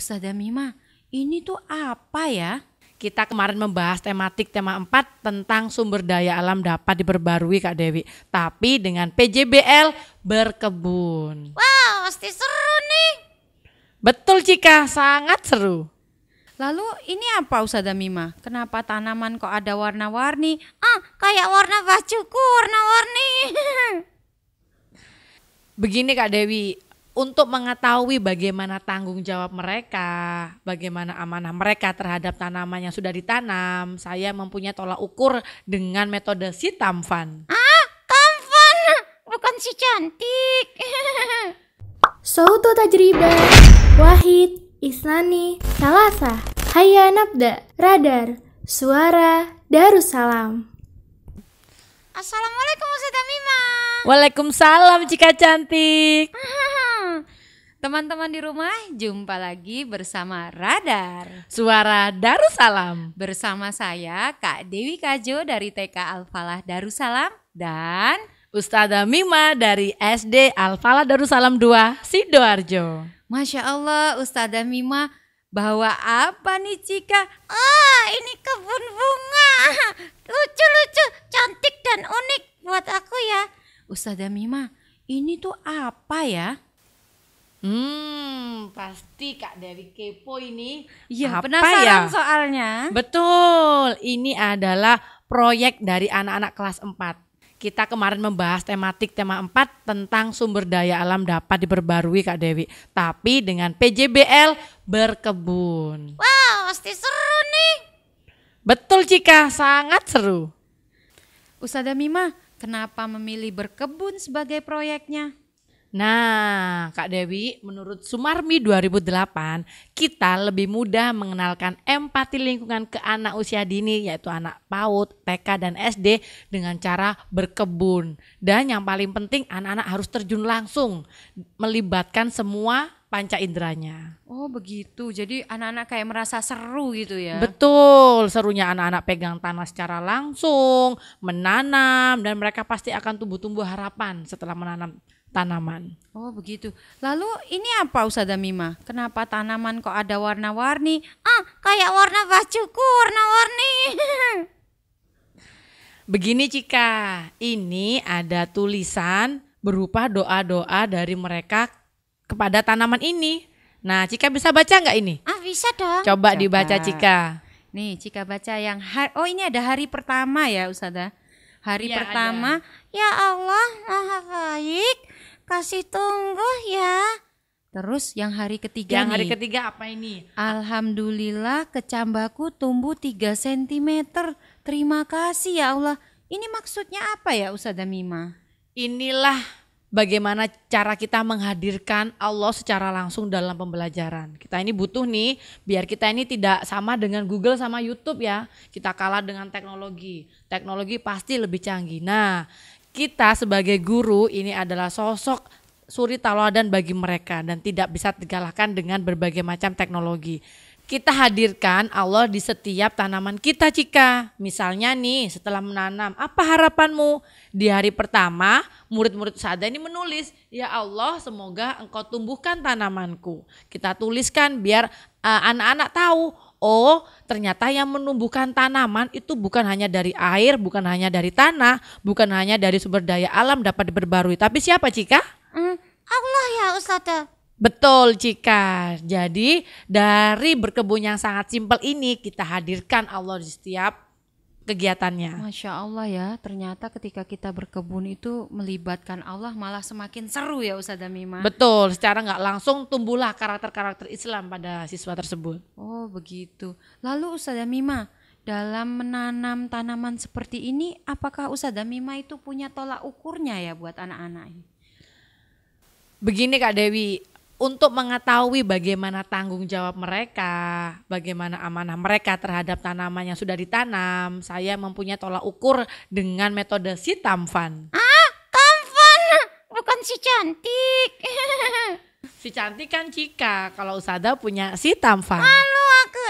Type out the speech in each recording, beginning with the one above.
Ustazah Mima, ini tuh apa ya? Kita kemarin membahas tema 4 tentang sumber daya alam dapat diperbarui Kak Dewi. Tapi dengan PJBL berkebun. Wow, pasti seru nih. Betul Cika, sangat seru. Lalu ini apa Ustazah Mima? Kenapa tanaman kok ada warna-warni? Kayak warna bajuku warna-warni. Begini Kak Dewi, untuk mengetahui bagaimana tanggung jawab mereka, bagaimana amanah mereka terhadap tanaman yang sudah ditanam, saya mempunyai tolak ukur dengan metode si Tamfan. Tampan, bukan si cantik. Sautu tajribah, Wahid, Isnani, Salasa, Hayya Nabda, Radar, Suara Darussalam. Assalamualaikum Ustazah Mima. Waalaikumsalam Cika cantik. Teman-teman di rumah, jumpa lagi bersama Radar. Suara Darussalam. Bersama saya Kak Dewi Kajo dari TK Al-Falah Darussalam dan Ustazah Mima dari SD Al-Falah Darussalam 2 Sidoarjo. Masya Allah Ustazah Mima bawa apa nih Cika? Ini kebun bunga. Lucu-lucu, cantik dan unik buat aku ya. Ustazah Mima, ini tuh apa ya? Pasti Kak Dewi kepo ini. Iya, Apa penasaran ya? soalnya. Betul, ini adalah proyek dari anak-anak kelas 4. Kita kemarin membahas tema 4 tentang sumber daya alam dapat diperbarui Kak Dewi. Tapi dengan PJBL berkebun. Wow, pasti seru nih. Betul Cika, sangat seru. Ustazah Mima, kenapa memilih berkebun sebagai proyeknya? Nah, Kak Dewi, menurut Sumarmi 2008, kita lebih mudah mengenalkan empati lingkungan ke anak usia dini, yaitu anak PAUD, TK, dan SD dengan cara berkebun. Dan yang paling penting, anak-anak harus terjun langsung, melibatkan semua panca inderanya. Oh begitu, jadi anak-anak kayak merasa seru gitu ya? Betul, serunya anak-anak pegang tanah secara langsung, menanam, dan mereka pasti akan tumbuh-tumbuh harapan setelah menanam tanaman. Oh begitu. Lalu ini apa Ustazah Mima? Kenapa tanaman kok ada warna-warni? Kayak warna bajuku warna-warni. Begini Cika, ini ada tulisan berupa doa-doa dari mereka kepada tanaman ini. Nah Cika bisa baca nggak ini? Bisa dong. Coba dibaca Cika. Nih Cika baca yang ini ada hari pertama ya Ustazah. Hari Iya, pertama, ya Allah Maha Baik, kasih tumbuh ya. Terus yang hari ketiga Yang nih. hari ketiga apa ini? Alhamdulillah kecambaku tumbuh 3 cm. Terima kasih ya Allah. Ini maksudnya apa ya Ustazah Mima? Inilah bagaimana cara kita menghadirkan Allah secara langsung dalam pembelajaran. Kita ini butuh nih, biar kita ini tidak sama dengan Google sama YouTube ya. Kita kalah dengan teknologi. Teknologi pasti lebih canggih. Nah, kita sebagai guru ini adalah sosok suri tauladan bagi mereka dan tidak bisa dikalahkan dengan berbagai macam teknologi. Kita hadirkan Allah di setiap tanaman kita Cika. Misalnya nih setelah menanam, apa harapanmu? Di hari pertama murid-murid Ustazah ini menulis, ya Allah semoga engkau tumbuhkan tanamanku. Kita tuliskan biar anak-anak tahu, oh ternyata yang menumbuhkan tanaman itu bukan hanya dari air, bukan hanya dari tanah, bukan hanya dari sumber daya alam dapat diperbarui. Tapi siapa Cika? Allah ya Ustazah. Betul Cika. Jadi dari berkebun yang sangat simpel ini kita hadirkan Allah di setiap kegiatannya. Masya Allah ya, ternyata ketika kita berkebun itu melibatkan Allah malah semakin seru ya Ustazah Mima. Betul, secara nggak langsung tumbuhlah karakter-karakter Islam pada siswa tersebut. Oh begitu. Lalu Ustazah Mima, dalam menanam tanaman seperti ini, apakah Ustazah Mima itu punya tolak ukurnya ya buat anak-anak ini? Begini Kak Dewi, untuk mengetahui bagaimana tanggung jawab mereka, bagaimana amanah mereka terhadap tanaman yang sudah ditanam, saya mempunyai tolak ukur dengan metode si Tamfan. Tampan, bukan si cantik. Si cantik kan Cika, kalau Ustazah punya si Tamfan. Malu aku.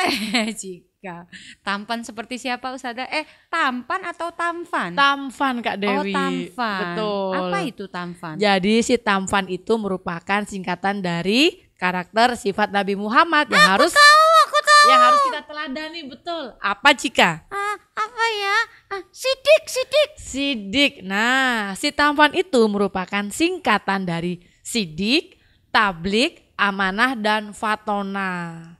Cika. Tampan seperti siapa Ustazah? Tampan atau tamfan? Tamfan Kak Dewi. Oh tamfan. Betul. Apa itu tamfan? Jadi si Tamfan itu merupakan singkatan dari karakter sifat Nabi Muhammad yang harus kita teladani, betul. Apa Cika? Apa ya? Sidik. Sidik. Nah, si tampan itu merupakan singkatan dari sidik, tablik, amanah, dan fatona.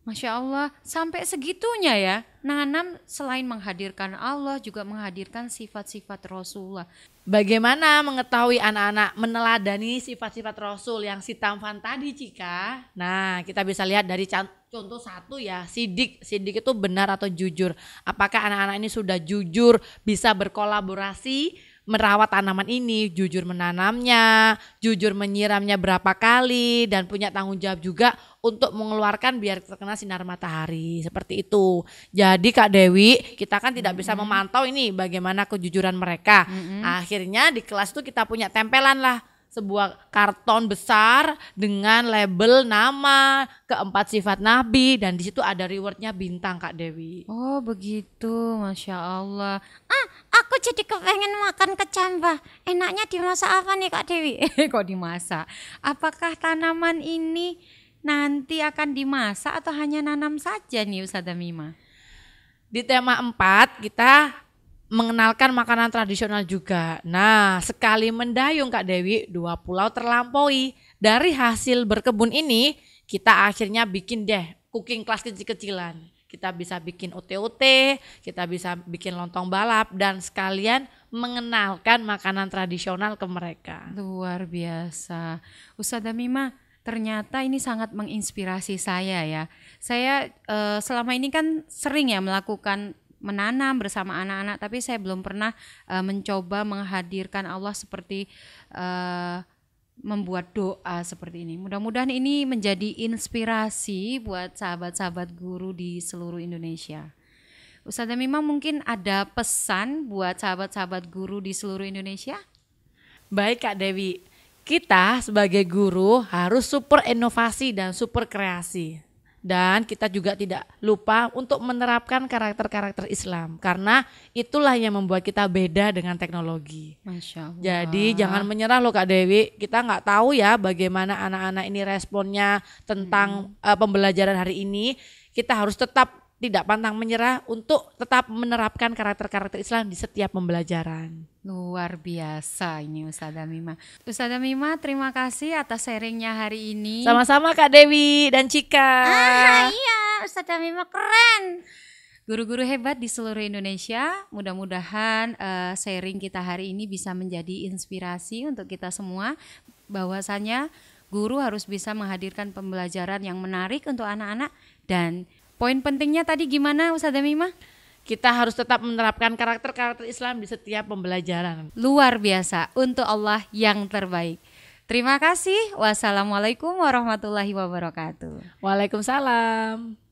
Masya Allah, sampai segitunya ya. Nanam selain menghadirkan Allah juga menghadirkan sifat-sifat Rasulullah. Bagaimana mengetahui anak-anak meneladani sifat-sifat Rasul yang si tampan tadi Cika? Nah, kita bisa lihat dari contoh satu ya, sidik. Sidik itu benar atau jujur. Apakah anak-anak ini sudah jujur, bisa berkolaborasi merawat tanaman ini, jujur menanamnya, jujur menyiramnya berapa kali, dan punya tanggung jawab juga untuk mengeluarkan biar terkena sinar matahari, seperti itu. Jadi Kak Dewi, kita kan tidak bisa memantau ini bagaimana kejujuran mereka. Akhirnya di kelas itu kita punya tempelan lah, sebuah karton besar dengan label nama, keempat sifat Nabi, dan di situ ada rewardnya bintang Kak Dewi. Oh begitu, Masya Allah. Aku jadi kepengen makan kecambah. Enaknya dimasak apa nih Kak Dewi? Kok dimasak? Apakah tanaman ini nanti akan dimasak atau hanya nanam saja nih Ustazah Mima? Di tema 4 kita mengenalkan makanan tradisional juga. Nah, sekali mendayung Kak Dewi, 2 pulau terlampaui. Dari hasil berkebun ini, kita akhirnya bikin deh cooking class kecil-kecilan. Kita bisa bikin OT-OT, kita bisa bikin lontong balap, dan sekalian mengenalkan makanan tradisional ke mereka. Luar biasa. Ustazah Mima, ternyata ini sangat menginspirasi saya ya. Saya selama ini kan sering ya melakukan menanam bersama anak-anak, tapi saya belum pernah mencoba menghadirkan Allah seperti membuat doa seperti ini. Mudah-mudahan ini menjadi inspirasi buat sahabat-sahabat guru di seluruh Indonesia. Ustazah Mima mungkin ada pesan buat sahabat-sahabat guru di seluruh Indonesia? Baik Kak Dewi, kita sebagai guru harus super inovasi dan super kreasi. Dan kita juga tidak lupa untuk menerapkan karakter-karakter Islam, karena itulah yang membuat kita beda dengan teknologi. Masya Allah. Jadi jangan menyerah loh Kak Dewi. Kita nggak tahu ya bagaimana anak-anak ini responnya tentang pembelajaran hari ini. Kita harus tetap tidak pantang menyerah untuk tetap menerapkan karakter-karakter Islam di setiap pembelajaran. Luar biasa ini Ustazah Mima. Ustazah Mima, terima kasih atas sharingnya hari ini. Sama-sama Kak Dewi dan Cika. Iya, Ustazah Mima keren. Guru-guru hebat di seluruh Indonesia, mudah-mudahan sharing kita hari ini bisa menjadi inspirasi untuk kita semua, bahwasannya guru harus bisa menghadirkan pembelajaran yang menarik untuk anak-anak. Dan poin pentingnya tadi gimana Ustazah Mima? Kita harus tetap menerapkan karakter-karakter Islam di setiap pembelajaran. Luar biasa, untuk Allah yang terbaik. Terima kasih. Wassalamualaikum warahmatullahi wabarakatuh. Waalaikumsalam.